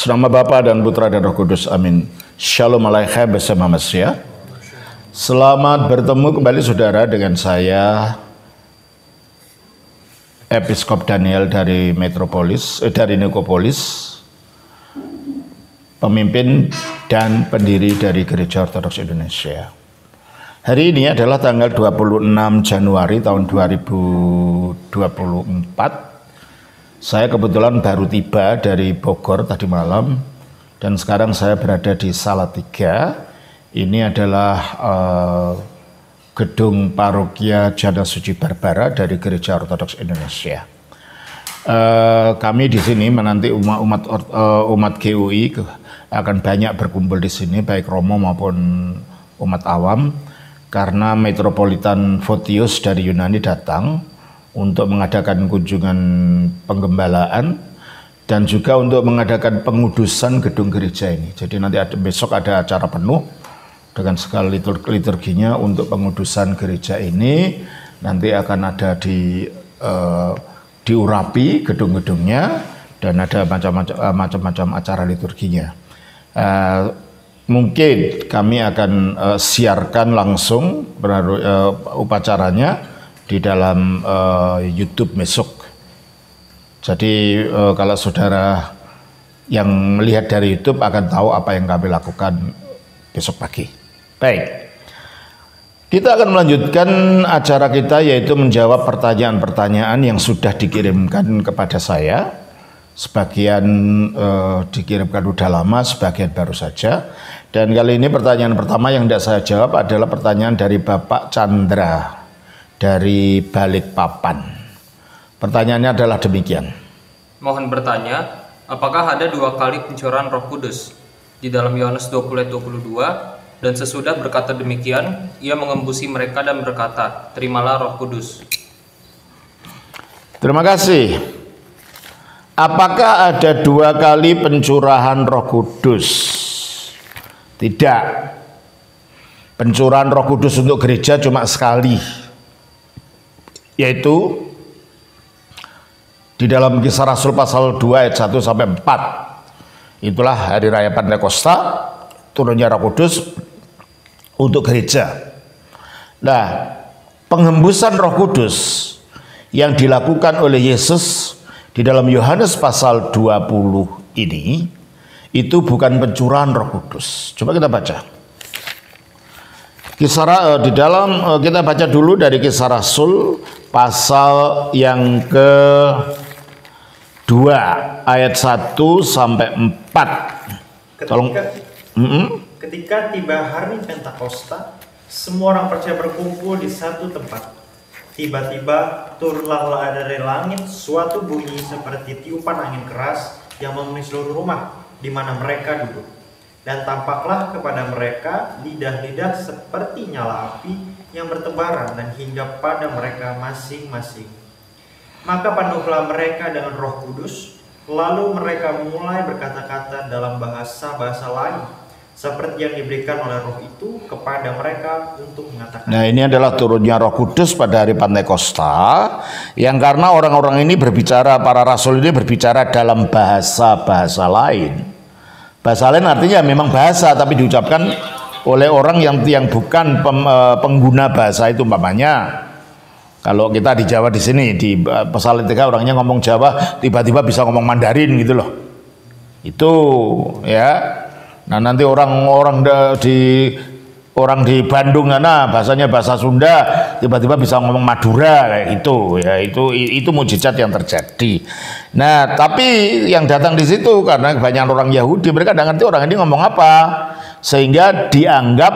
Nama Bapa dan Putra dan Roh Kudus, amin. Shalom Aleichem bersama Messiah. Selamat bertemu kembali saudara dengan saya, Episkop Daniel dari Nikopolis, pemimpin dan pendiri dari Gereja Ortodoks Indonesia. Hari ini adalah tanggal 26 Januari tahun 2024. Saya kebetulan baru tiba dari Bogor tadi malam dan sekarang saya berada di Salatiga. Ini adalah gedung parokia Jana Suci Barbara dari Gereja Ortodoks Indonesia. Kami di sini menanti umat GUI akan banyak berkumpul di sini, baik Romo maupun umat awam, karena Metropolitan Fotius dari Yunani datang untuk mengadakan kunjungan penggembalaan dan juga untuk mengadakan pengudusan gedung gereja ini. Jadi nanti besok ada acara penuh dengan segala liturginya untuk pengudusan gereja ini. Nanti akan ada diurapi gedung-gedungnya dan ada macam-macam acara liturginya. Mungkin kami akan siarkan langsung upacaranya di dalam YouTube besok. Jadi kalau saudara yang melihat dari YouTube akan tahu apa yang kami lakukan besok pagi. Baik, kita akan melanjutkan acara kita, yaitu menjawab pertanyaan-pertanyaan yang sudah dikirimkan kepada saya. Sebagian dikirimkan udah lama, sebagian baru saja. Dan kali ini pertanyaan pertama yang tidak saya jawab adalah pertanyaan dari Bapak Chandra dari Balikpapan. Pertanyaannya adalah demikian. Mohon bertanya, apakah ada 2 kali pencurahan Roh Kudus? Di dalam Yohanes 20:22, dan sesudah berkata demikian, ia mengembusi mereka dan berkata, terimalah Roh Kudus. Terima kasih. Apakah ada 2 kali pencurahan Roh Kudus? Tidak. Pencurahan Roh Kudus untuk gereja cuma sekali, yaitu di dalam Kisah Rasul pasal 2 ayat 1 sampai 4. Itulah hari raya Pentakosta, turunnya Roh Kudus untuk gereja. Nah, penghembusan Roh Kudus yang dilakukan oleh Yesus di dalam Yohanes pasal 20 ini itu bukan pencurahan Roh Kudus. Coba kita baca. Kita baca dulu dari Kisah Rasul pasal yang ke-2 ayat 1 sampai 4. Ketika tiba hari Pentakosta, semua orang percaya berkumpul di satu tempat. Tiba-tiba turunlah dari langit suatu bunyi seperti tiupan angin keras yang memenuhi seluruh rumah di mana mereka duduk. Dan tampaklah kepada mereka lidah-lidah seperti nyala api yang bertebaran dan hinggap pada mereka masing-masing. Maka penuhlah mereka dengan Roh Kudus, lalu mereka mulai berkata-kata dalam bahasa-bahasa lain, seperti yang diberikan oleh Roh itu kepada mereka untuk mengatakan. Nah, ini adalah turunnya Roh Kudus pada hari Pentakosta, yang karena orang-orang ini berbicara, para rasul ini berbicara dalam bahasa-bahasa lain. Bahasa lain artinya memang bahasa, tapi diucapkan oleh orang yang bukan pengguna bahasa itu. Umpamanya kalau kita di Jawa di sini di Salatiga orangnya ngomong Jawa, tiba-tiba bisa ngomong Mandarin gitu loh. Itu ya. Nah, nanti orang di Bandung bahasanya bahasa Sunda, tiba-tiba bisa ngomong Madura kayak itu ya. Itu mujizat yang terjadi. Nah, tapi yang datang di situ karena kebanyakan orang Yahudi, mereka tidak ngerti orang ini ngomong apa, sehingga dianggap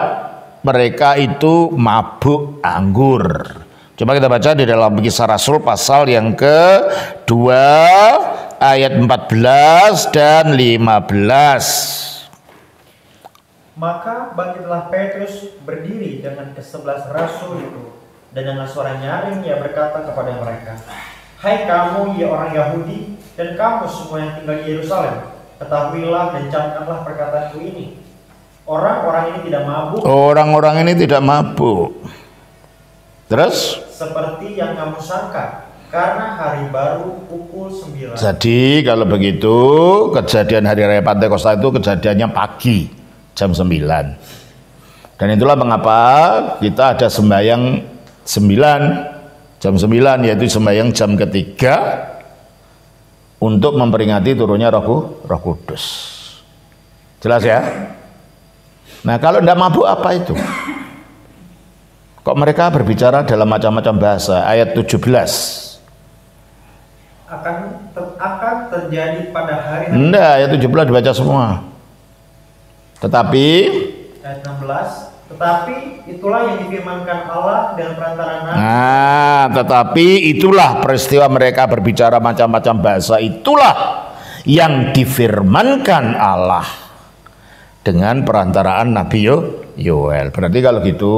mereka itu mabuk anggur. Coba kita baca di dalam Kisah Rasul pasal yang ke-2 ayat 14 dan 15. Maka bangkitlah Petrus berdiri dengan ke-11 rasul itu, dan dengan suara nyaring ia berkata kepada mereka, hai kamu ya orang Yahudi, dan kamu semua yang tinggal di Yerusalem, ketahuilah dan camkanlah perkataanku ini. Orang-orang ini tidak mabuk. Terus? Seperti yang kamu sangka, karena hari baru pukul 9. Jadi kalau begitu kejadian hari raya Pantekosta itu kejadiannya pagi jam 9. Dan itulah mengapa kita ada sembahyang 9 jam 9, yaitu sembahyang jam ketiga untuk memperingati turunnya Roh Kudus. Jelas ya? Nah, kalau tidak mabuk apa itu? Kok mereka berbicara dalam macam-macam bahasa? Ayat 17. akan terjadi pada hari Enggak, ayat 17 dibaca semua. Tetapi ayat 16, tetapi itulah yang difirmankan Allah dengan perantara nabi. Nah, tetapi itulah peristiwa mereka berbicara macam-macam bahasa, itulah yang difirmankan Allah dengan perantaraan Nabi Yoel. Berarti kalau gitu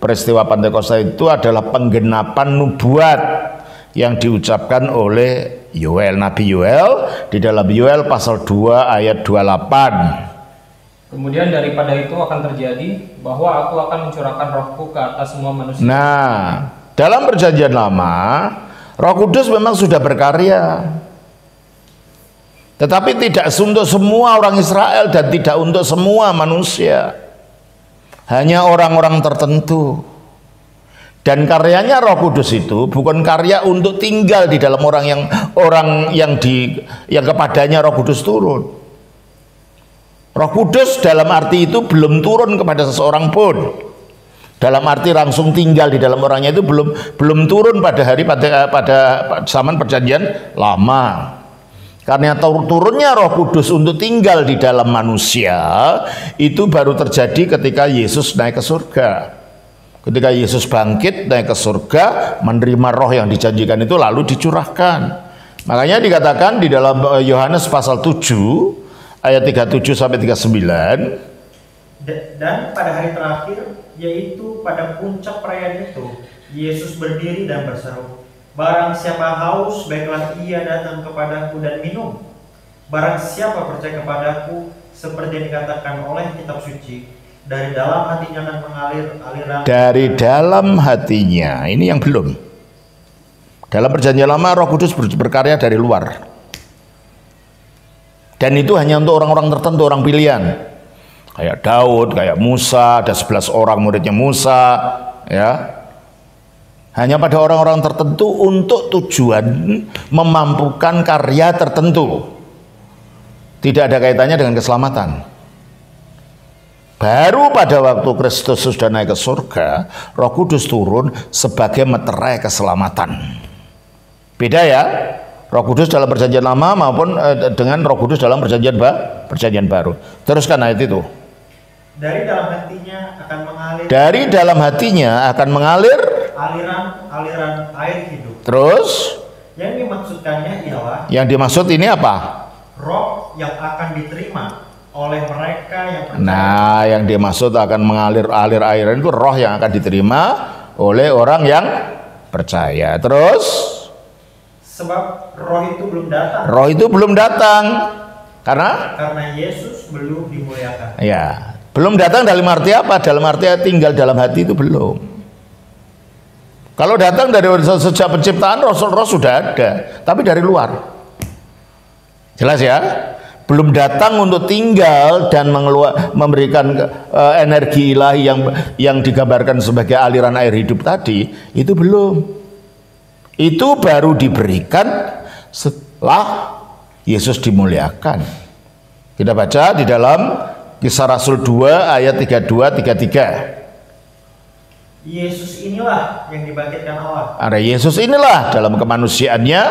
peristiwa Pantekosta itu adalah penggenapan nubuat yang diucapkan oleh Yoel, Nabi Yoel di dalam Yoel pasal 2 ayat 28. Kemudian daripada itu akan terjadi bahwa aku akan mencurahkan rohku ke atas semua manusia. Nah, dalam perjanjian lama Roh Kudus memang sudah berkarya, tetapi tidak untuk semua orang Israel dan tidak untuk semua manusia, hanya orang-orang tertentu. Dan karyanya Roh Kudus itu bukan karya untuk tinggal di dalam orang yang kepadanya Roh Kudus turun. Roh Kudus dalam arti itu belum turun kepada seseorang pun. Dalam arti langsung tinggal di dalam orangnya itu belum turun pada zaman perjanjian lama. Karena turunnya Roh Kudus untuk tinggal di dalam manusia itu baru terjadi ketika Yesus naik ke surga. Ketika Yesus bangkit naik ke surga, menerima roh yang dijanjikan itu lalu dicurahkan. Makanya dikatakan di dalam Yohanes pasal 7 ayat 37 sampai 39. Dan pada hari terakhir, yaitu pada puncak perayaan itu, Yesus berdiri dan berseru, barang siapa haus, baiklah ia datang kepadaku dan minum. Barang siapa percaya kepadaku, seperti yang dikatakan oleh kitab suci, dari dalam hatinya akan mengalir aliran. Dari dalam hatinya, ini yang belum. Dalam perjanjian lama Roh Kudus berkarya dari luar. Dan itu hanya untuk orang-orang tertentu, orang pilihan. Kayak Daud, kayak Musa, ada 11 orang muridnya Musa, ya. Hanya pada orang-orang tertentu untuk tujuan memampukan karya tertentu. Tidak ada kaitannya dengan keselamatan. Baru pada waktu Kristus sudah naik ke surga, Roh Kudus turun sebagai meterai keselamatan. Beda ya, Roh Kudus dalam perjanjian lama maupun dengan Roh Kudus dalam perjanjian baru. Teruskan ayat itu. Dari dalam hatinya akan mengalir. Dari dalam hatinya akan mengalir aliran air hidup. Terus? Yang dimaksudkannya ialah. Yang dimaksud ini apa? Roh yang akan diterima oleh mereka yang percaya. Nah, yang dimaksud akan mengalir air itu roh yang akan diterima oleh orang yang percaya. Terus? Sebab roh itu belum datang. Roh itu belum datang. Karena Yesus belum dimuliakan. Ya, belum datang dalam arti apa? Dalam arti tinggal dalam hati itu belum. Kalau datang dari sejak penciptaan roh sudah ada, tapi dari luar. Jelas ya? Belum datang untuk tinggal dan memberikan energi ilahi yang digambarkan sebagai aliran air hidup tadi, itu belum. Itu baru diberikan setelah Yesus dimuliakan. Kita baca di dalam Kisah Rasul 2 ayat 32-33. Yesus inilah yang dibangkitkan Allah. Ada Yesus inilah dalam kemanusiaannya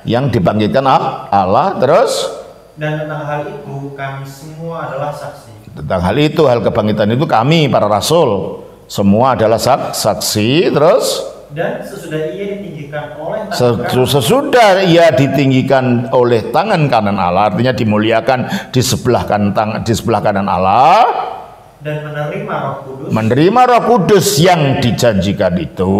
yang dibangkitkan Allah. Terus? Dan tentang hal itu kami semua adalah saksi. Tentang hal itu, hal kebangkitan itu kami para rasul semua adalah saksi. Terus? Dan sesudah ia ditinggikan oleh tangan kanan Allah, artinya dimuliakan di sebelah kanan Allah. Dan menerima Roh Kudus yang dijanjikan itu.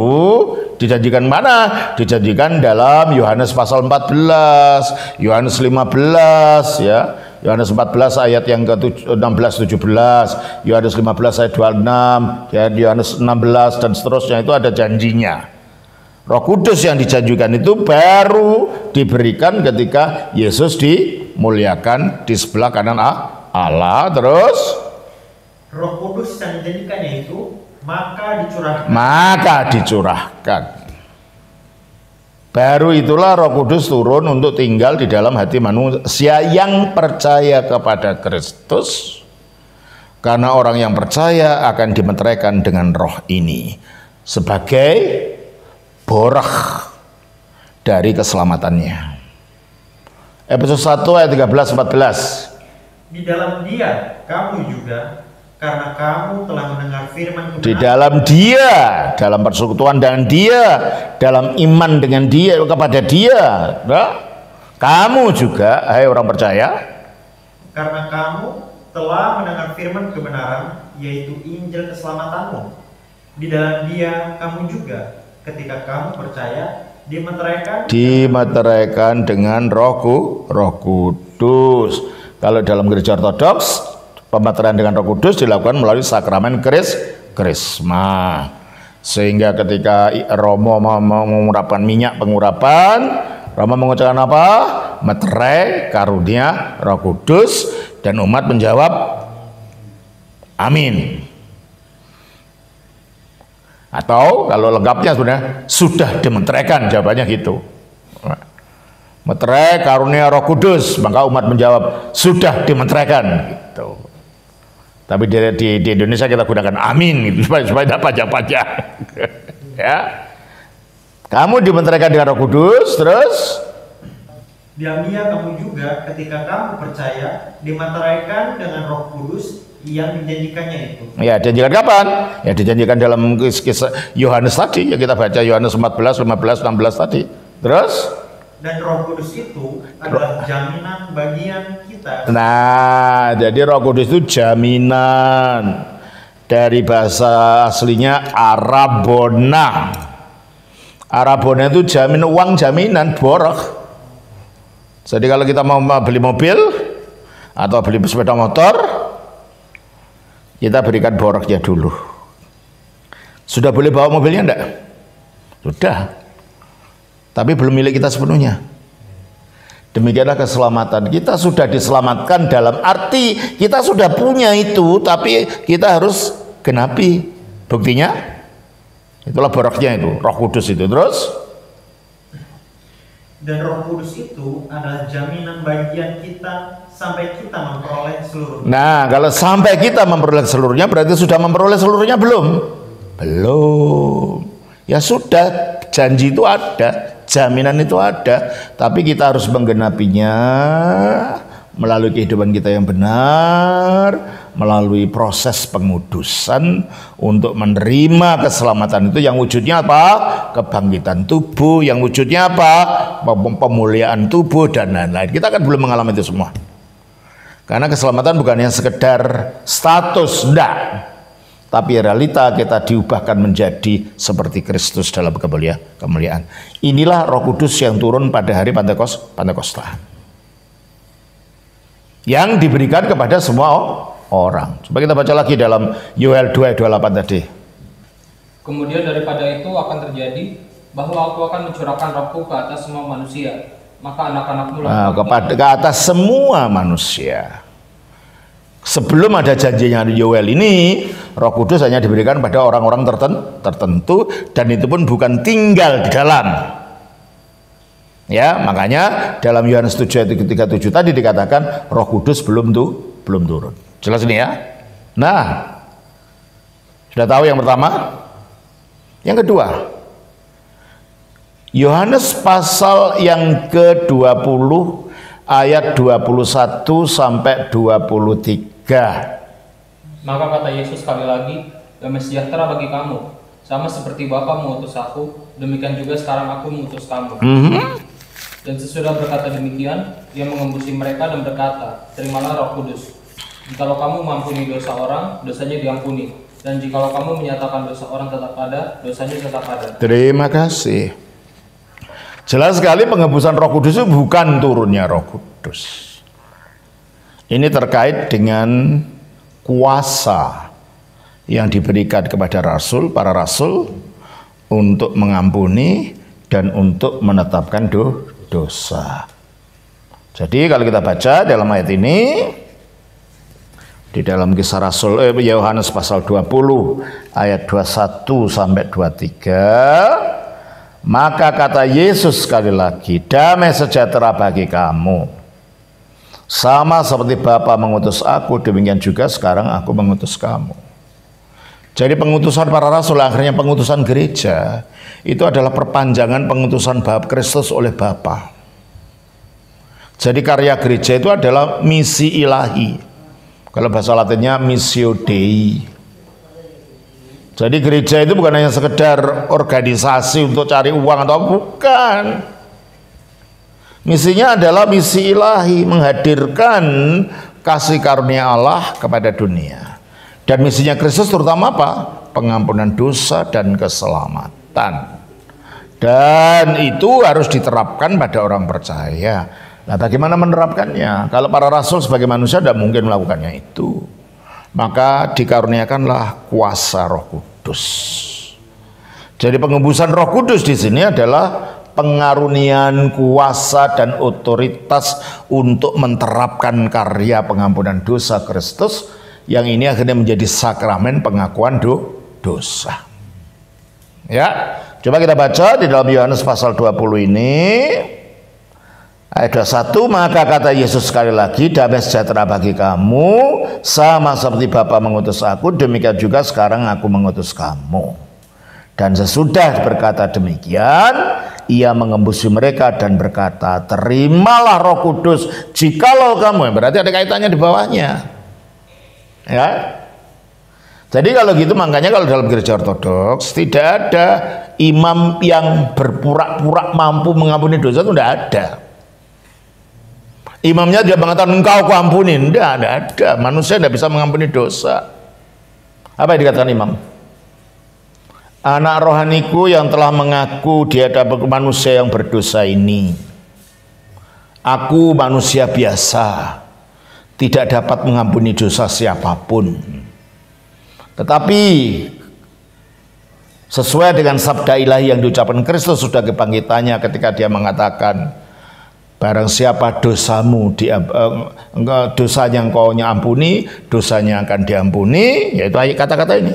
Dijanjikan mana? Dijanjikan dalam Yohanes pasal 14, Yohanes 15 ya. Yohanes 14 ayat yang ke-16 17, Yohanes 15 ayat 26, ya, Yohanes 16 dan seterusnya itu ada janjinya. Roh Kudus yang dijanjikan itu baru diberikan ketika Yesus dimuliakan di sebelah kanan Allah. Terus Roh Kudus yang dijanjikannya itu maka dicurahkan. Baru itulah Roh Kudus turun untuk tinggal di dalam hati manusia yang percaya kepada Kristus. Karena orang yang percaya akan dimeteraikan dengan roh ini sebagai borah dari keselamatannya. Efesus 1 ayat 13-14. Di dalam Dia kamu juga, karena kamu telah mendengar firman kebenaran. Di dalam Dia, dalam persekutuan dengan Dia, dalam iman dengan Dia, kepada Dia. Nah, kamu juga, hai orang percaya, karena kamu telah mendengar firman kebenaran, yaitu Injil keselamatanmu. Di dalam Dia kamu juga, ketika kamu percaya, dimeteraikan dengan Roh Kudus. Kalau dalam gereja ortodoks, pemeteraian dengan Roh Kudus dilakukan melalui sakramen krisma. Sehingga ketika Romo mengurapkan minyak pengurapan, Romo mengucapkan apa? Meterai karunia Roh Kudus, dan umat menjawab amin. Atau kalau lengkapnya sudah dimeteraikan, jawabannya gitu. Meterai karunia Roh Kudus, maka umat menjawab sudah dimeteraikan gitu. Tapi di Indonesia kita gunakan amin gitu, supaya tidak pajak-pajak. Ya. Kamu dimeteraikan dengan Roh Kudus, terus di dalam Dia kamu juga, ketika kamu percaya, dimeteraikan dengan Roh Kudus yang dijanjikannya itu. Ya, dijanjikan kapan? Ya, dijanjikan dalam kisah Yohanes tadi, yang kita baca Yohanes 14, 15, 16 tadi. Terus? Dan Roh Kudus itu adalah jaminan bagian kita. Nah, jadi Roh Kudus itu jaminan. Dari bahasa aslinya Arabona. Arabona itu uang jaminan, borok. Jadi kalau kita mau beli mobil atau beli sepeda motor, kita berikan boroknya dulu. Sudah boleh bawa mobilnya enggak? Sudah. Tapi belum milik kita sepenuhnya. Demikianlah keselamatan. Kita sudah diselamatkan dalam arti kita sudah punya itu, tapi kita harus genapi. Buktinya itulah boroknya itu, Roh Kudus itu. Terus dan Roh Kudus itu adalah jaminan bagian kita sampai kita memperoleh seluruhnya. Nah, kalau sampai kita memperoleh seluruhnya, berarti sudah memperoleh seluruhnya belum? Belum. Ya sudah, janji itu ada, jaminan itu ada, tapi kita harus menggenapinya melalui kehidupan kita yang benar, melalui proses pengudusan untuk menerima keselamatan itu yang wujudnya apa? Kebangkitan tubuh, yang wujudnya apa? Pemuliaan tubuh dan lain-lain. Kita kan belum mengalami itu semua. Karena keselamatan bukan yang sekedar status, enggak. Tapi realita kita diubahkan menjadi seperti Kristus dalam kemuliaan. Inilah Roh Kudus yang turun pada hari Pentakosta. Yang diberikan kepada semua orang. Coba kita baca lagi dalam Yoel 2 ayat 28 tadi. Kemudian daripada itu akan terjadi bahwa aku akan mencurahkan rohku ke atas semua manusia, maka anak-anakmu ke atas semua manusia. Sebelum ada janjinya Yoel ini, Roh Kudus hanya diberikan pada orang-orang tertentu, dan itu pun bukan tinggal di dalam. Ya, makanya dalam Yohanes 7 ayat 37 tadi dikatakan Roh Kudus belum turun. Jelas ini ya. Nah, sudah tahu yang pertama? Yang kedua, Yohanes pasal yang ke-20 ayat 21 sampai 23. Maka kata Yesus sekali lagi, damai sejahtera bagi kamu, sama seperti Bapa mengutus aku, demikian juga sekarang aku mengutus kamu. Dan sesudah berkata demikian, ia mengembusi mereka dan berkata, terimalah Roh Kudus. Jikalau kamu mengampuni dosa orang, dosanya diampuni. Dan jikalau kamu menyatakan dosa orang tetap ada, dosanya tetap ada. Terima kasih. Jelas sekali pengembusan Roh Kudus itu bukan turunnya Roh Kudus. Ini terkait dengan kuasa yang diberikan kepada para rasul untuk mengampuni dan untuk menetapkan dosa. Jadi kalau kita baca dalam ayat ini, di dalam Kisah Rasul Yohanes pasal 20 ayat 21 sampai 23, maka kata Yesus sekali lagi, damai sejahtera bagi kamu. Sama seperti Bapa mengutus aku, demikian juga sekarang aku mengutus kamu. Jadi pengutusan para rasul, akhirnya pengutusan gereja, itu adalah perpanjangan pengutusan Kristus oleh Bapa. Jadi karya gereja itu adalah misi ilahi. Kalau bahasa Latinnya missio Dei. Jadi gereja itu bukan hanya sekedar organisasi untuk cari uang atau bukan. Misinya adalah misi ilahi, menghadirkan kasih karunia Allah kepada dunia. Dan misinya Kristus terutama apa? Pengampunan dosa dan keselamatan. Dan itu harus diterapkan pada orang percaya. Nah, bagaimana menerapkannya? Kalau para rasul sebagai manusia tidak mungkin melakukannya itu. Maka dikaruniakanlah kuasa Roh Kudus. Jadi pengembusan Roh Kudus di sini adalah pengarunian kuasa dan otoritas untuk menerapkan karya pengampunan dosa Kristus, yang ini akhirnya menjadi sakramen pengakuan dosa. Ya, coba kita baca di dalam Yohanes pasal 20 ini. Ayat 21, maka kata Yesus sekali lagi, damai sejahtera bagi kamu, sama seperti Bapa mengutus aku, demikian juga sekarang aku mengutus kamu. Dan sesudah berkata demikian, ia mengembusi mereka dan berkata, terimalah Roh Kudus jikalau kamu, berarti ada kaitannya di bawahnya. Ya. Jadi kalau gitu, makanya kalau dalam gereja ortodoks tidak ada imam yang berpura-pura mampu mengampuni dosa, itu tidak ada. Imamnya dia mengatakan engkau kuampuni, tidak ada. Manusia tidak bisa mengampuni dosa. Apa yang dikatakan imam? Anak rohaniku yang telah mengaku di hadapan manusia yang berdosa ini, aku manusia biasa, tidak dapat mengampuni dosa siapapun. Tetapi sesuai dengan sabda ilahi yang diucapkan Kristus sudah kebangkitannya ketika dia mengatakan, barang siapa dosamu dosanya engkau ampuni, dosanya akan diampuni, yaitu kata-kata ini.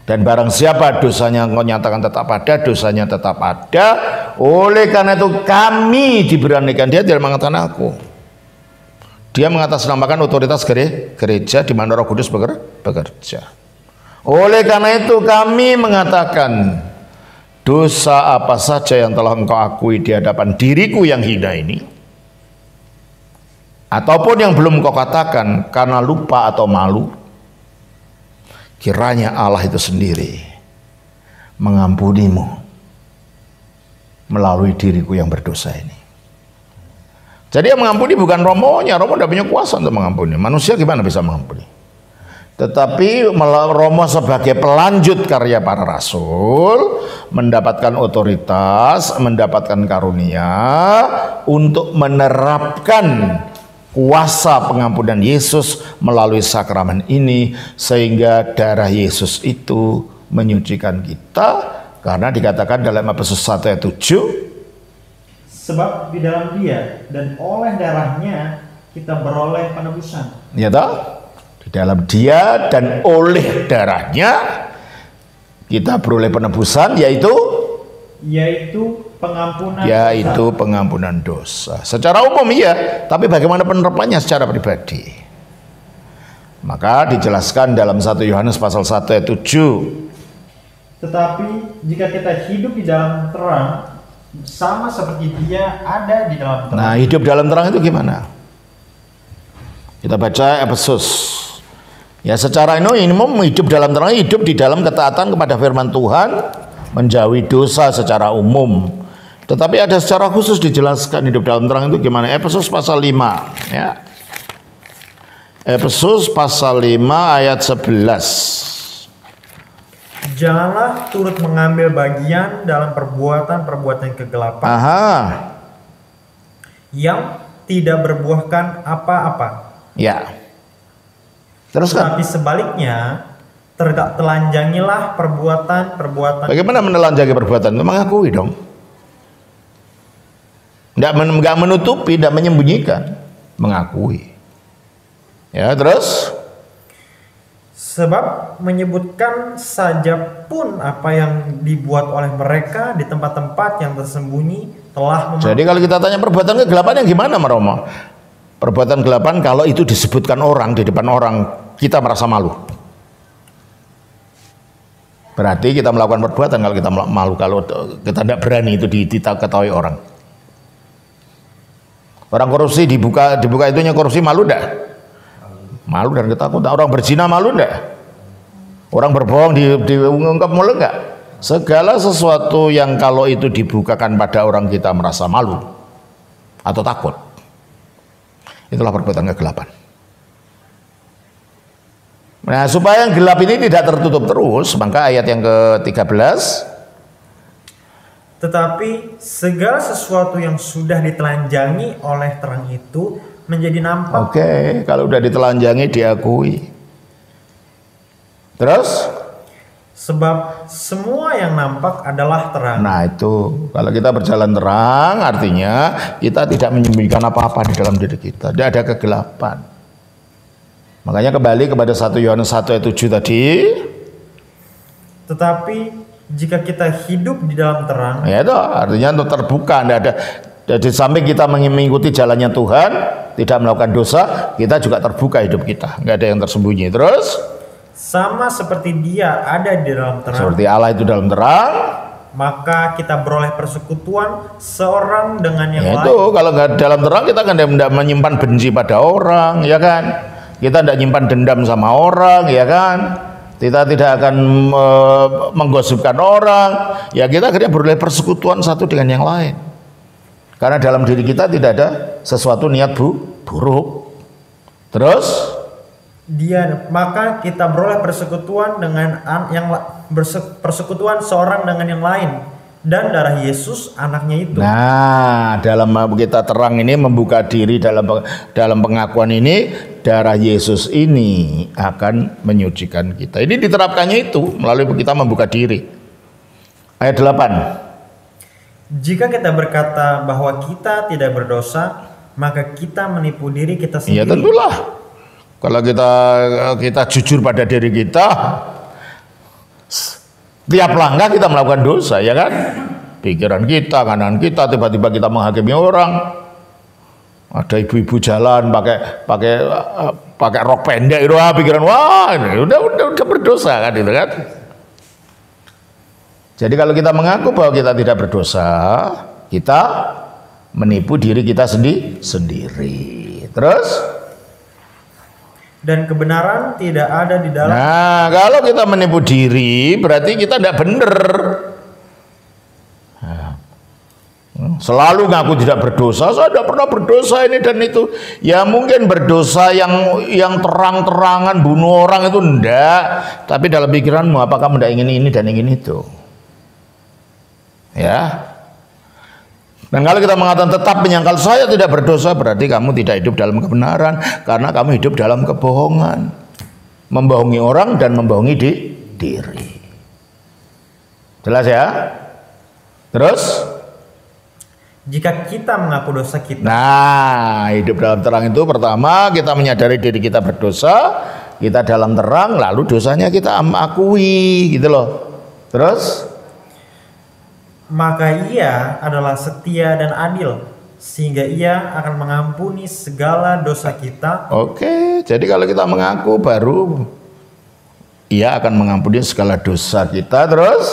Dan barang siapa dosanya engkau nyatakan tetap ada, dosanya tetap ada. Oleh karena itu kami diberanikan, dia tidak mengatakan aku. Dia mengatasnamakan otoritas gereja di mana Roh Kudus bekerja. Oleh karena itu kami mengatakan, dosa apa saja yang telah engkau akui di hadapan diriku yang hina ini, ataupun yang belum engkau katakan karena lupa atau malu, kiranya Allah itu sendiri mengampunimu melalui diriku yang berdosa ini. Jadi yang mengampuni bukan Romonya, Romo tidak punya kuasa untuk mengampuni. Manusia gimana bisa mengampuni? Tetapi Romo sebagai pelanjut karya para rasul mendapatkan otoritas, mendapatkan karunia untuk menerapkan kuasa pengampunan Yesus melalui sakramen ini, sehingga darah Yesus itu menyucikan kita, karena dikatakan dalam Efesus 1 ayat 7, sebab di dalam Dia dan oleh darahnya kita beroleh penebusan. Ya toh? Di dalam Dia dan oleh darahnya kita beroleh penebusan, yaitu pengampunan dosa. Secara umum iya, tapi bagaimana penerapannya secara pribadi? Maka dijelaskan dalam 1 Yohanes pasal 1 ayat 7. Tetapi jika kita hidup di dalam terang, sama seperti Dia ada di dalam terang. Nah, hidup dalam terang itu gimana? Kita baca Efesus. Ya, secara ini hidup dalam terang, hidup di dalam ketaatan kepada firman Tuhan, menjauhi dosa secara umum. Tetapi ada secara khusus dijelaskan hidup dalam terang itu gimana. Efesus pasal 5 ya. Efesus pasal 5 ayat 11. Janganlah turut mengambil bagian dalam perbuatan-perbuatan kegelapan yang tidak berbuahkan apa-apa. Ya. Terus kan? Tapi sebaliknya, Telanjangilah perbuatan-perbuatan. Bagaimana menelanjangi perbuatan? Mengakui dong. Nggak menutupi, tidak menyembunyikan, mengakui. Ya, terus? Sebab menyebutkan saja pun apa yang dibuat oleh mereka di tempat-tempat yang tersembunyi telah Jadi kalau kita tanya perbuatan kegelapan yang gimana, Romo? Perbuatan kegelapan kalau itu disebutkan orang di depan orang, kita merasa malu. Berarti kita melakukan perbuatan kalau kita malu, kalau kita tidak berani itu diketahui orang. Orang korupsi dibuka itunya korupsi, malu enggak? Malu dan ketakutan. Orang berzina malu enggak? Orang berbohong diungkap malu enggak? Segala sesuatu yang kalau itu dibukakan pada orang kita merasa malu atau takut. Itulah perbuatan kegelapan. Nah, supaya yang gelap ini tidak tertutup terus, maka ayat yang ke-13, tetapi segala sesuatu yang sudah ditelanjangi oleh terang itu menjadi nampak. Oke, kalau udah ditelanjangi diakui. Terus? Sebab semua yang nampak adalah terang. Nah itu, kalau kita berjalan terang, artinya kita tidak menyembunyikan apa-apa di dalam diri kita. Tidak ada kegelapan. Makanya kembali kepada 1 Yohanes 1 ayat 7 tadi. Tetapi jika kita hidup di dalam terang, ya itu artinya untuk terbuka. Tidak ada. Di samping kita mengikuti jalannya Tuhan, tidak melakukan dosa, kita juga terbuka hidup kita. Nggak ada yang tersembunyi. Terus? Sama seperti Dia ada di dalam terang. Seperti Allah itu dalam terang. Maka kita beroleh persekutuan seorang dengan yang lain. Itu kalau nggak dalam terang kita kan tidak menyimpan benci pada orang, ya kan? Kita tidak menyimpan dendam sama orang, ya kan? Kita tidak akan menggosipkan orang. Ya kita akhirnya beroleh persekutuan satu dengan yang lain. Karena dalam diri kita tidak ada sesuatu niat buruk. Terus? Maka kita beroleh persekutuan dengan persekutuan seorang dengan yang lain, dan darah Yesus anaknya itu. Nah, dalam kita terang ini membuka diri dalam pengakuan ini, darah Yesus ini akan menyucikan kita. Ini diterapkannya itu melalui kita membuka diri. Ayat 8. Jika kita berkata bahwa kita tidak berdosa, maka kita menipu diri kita sendiri. Ya tentulah. Kalau kita jujur pada diri kita, tiap langkah kita melakukan dosa, ya kan? Pikiran kita, kanan kita, tiba-tiba kita menghakimi orang. Ada ibu-ibu jalan pakai rok pendek itu, pikiran ini udah berdosa kan, itu kan? Jadi kalau kita mengaku bahwa kita tidak berdosa, kita menipu diri kita sendiri. Terus? Dan kebenaran tidak ada di dalam. Nah, kalau kita menipu diri, berarti kita tidak benar. Nah, selalu ngaku tidak berdosa, saya tidak pernah berdosa ini dan itu. Ya mungkin berdosa yang terang-terangan bunuh orang itu enggak, tapi dalam pikiranmu apakah kamu tidak ingin ini dan ingin itu? Ya. Dan kalau kita mengatakan tetap menyangkal saya tidak berdosa, berarti kamu tidak hidup dalam kebenaran, karena kamu hidup dalam kebohongan, membohongi orang dan membohongi diri. Jelas ya? Terus? Jika kita mengaku dosa kita. Nah, hidup dalam terang itu pertama kita menyadari diri kita berdosa, kita dalam terang, lalu dosanya kita akui, gitu loh. Terus? Maka Ia adalah setia dan adil, sehingga Ia akan mengampuni segala dosa kita. Oke, jadi kalau kita mengaku baru Ia akan mengampuni segala dosa kita. Terus?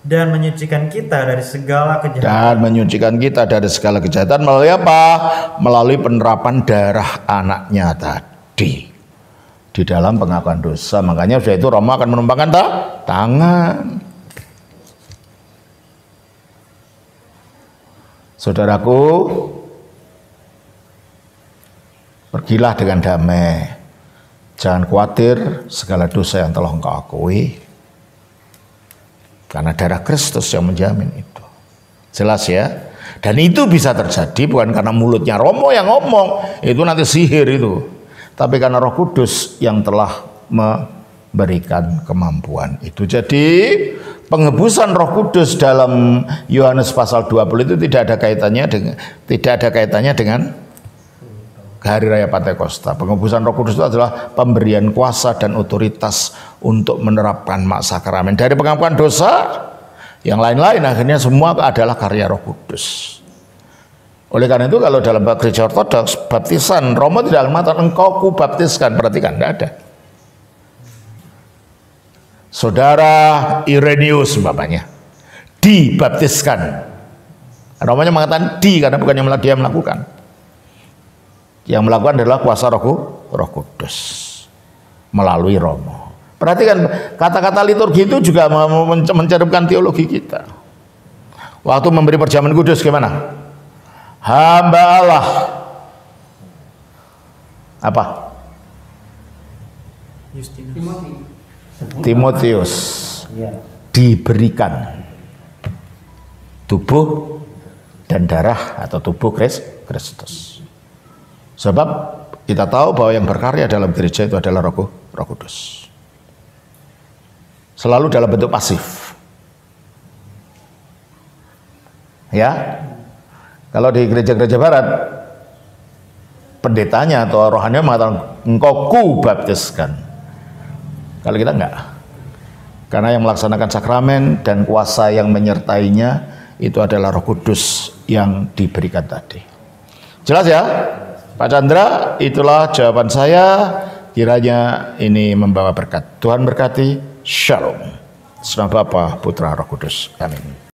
Dan menyucikan kita dari segala kejahatan. Dan menyucikan kita dari segala kejahatan melalui apa? Melalui penerapan darah anaknya tadi di dalam pengakuan dosa. Makanya sudah itu Roma akan menumpangkan tangan. Saudaraku, pergilah dengan damai. Jangan khawatir segala dosa yang telah engkau akui. Karena darah Kristus yang menjamin itu. Jelas ya? Dan itu bisa terjadi bukan karena mulutnya Romo yang ngomong. Itu nanti sihir itu. Tapi karena Roh Kudus yang telah berikan kemampuan itu. Jadi pengebusan Roh Kudus dalam Yohanes pasal 20 itu tidak ada kaitannya dengan Hari Raya Pantekosta. Pengebusan Roh Kudus itu adalah pemberian kuasa dan otoritas untuk menerapkan mak sakramen. Dari pengampunan dosa, yang lain-lain akhirnya semua adalah karya Roh Kudus. Oleh karena itu kalau dalam gereja ortodoks, baptisan Romo tidak mengatakan engkau ku baptiskan, perhatikan, tidak ada. Saudara Irenaeus umpamanya dibaptiskan. Romonya mengatakan di karena bukan yang dia melakukan. Yang melakukan adalah kuasa Roh Kudus melalui Romo. Perhatikan kata-kata liturgi itu juga mencerminkan teologi kita. Waktu memberi perjamuan kudus gimana? Hamba Allah apa? Timotius diberikan tubuh dan darah atau tubuh Kristus. Sebab kita tahu bahwa yang berkarya dalam gereja itu adalah Roh Kudus. Selalu dalam bentuk pasif. Ya. Kalau di gereja-gereja barat pendetanya atau rohaninya mengatakan engkau ku baptiskan. Kalau kita enggak. Karena yang melaksanakan sakramen dan kuasa yang menyertainya itu adalah Roh Kudus yang diberikan tadi. Jelas ya? Pak Chandra, itulah jawaban saya. Kiranya ini membawa berkat. Tuhan berkati. Shalom. Nama Bapa, Putra, Roh Kudus. Amin.